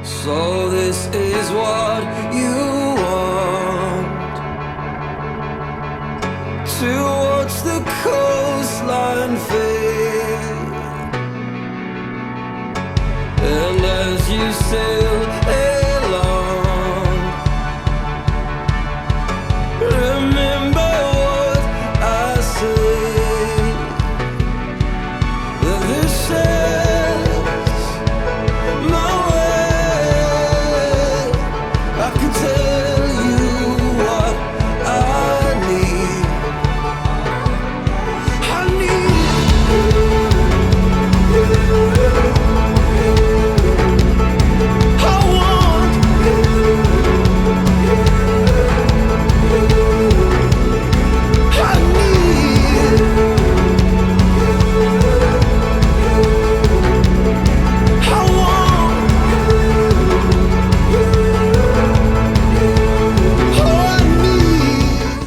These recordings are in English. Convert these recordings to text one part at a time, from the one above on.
So this is what you want, to watch the coastline fade, and as you sail along, remember what I say, that this is my way. I can tell you what I need. I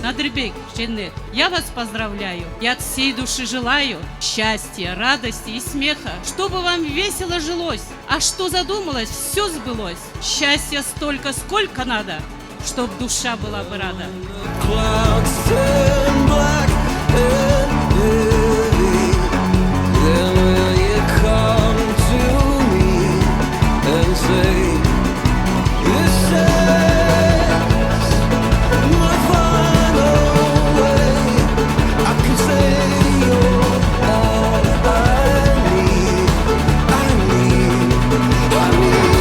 Надрбек, Женет, я вас поздравляю и от всей души желаю счастья, радости и смеха, чтобы вам весело жилось, а что задумалось, все сбылось. Счастья столько, сколько надо, чтоб душа была бы рада. clouds turn black and heavy, then will you come to me and say, this is my final way. I can say you're all I need. I need, I need.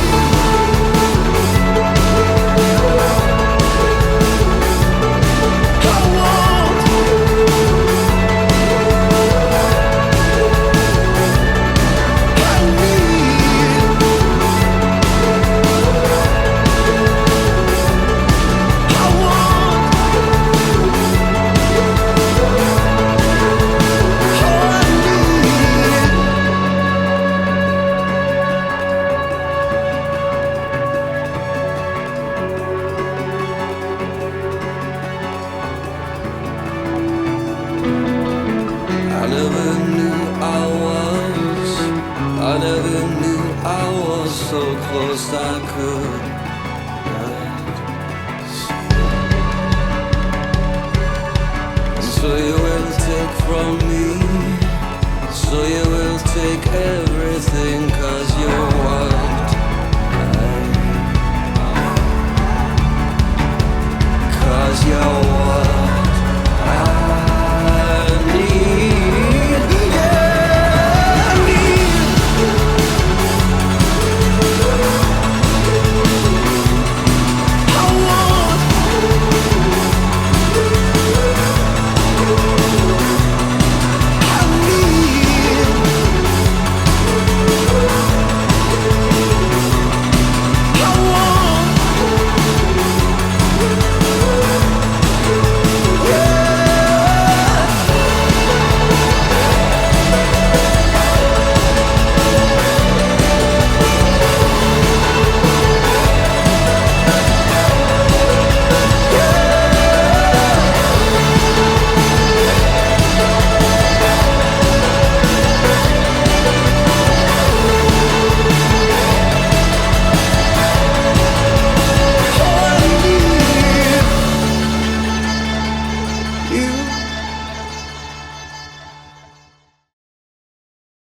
I never knew I was so close I could not see. So you will take from me, so you will take everything.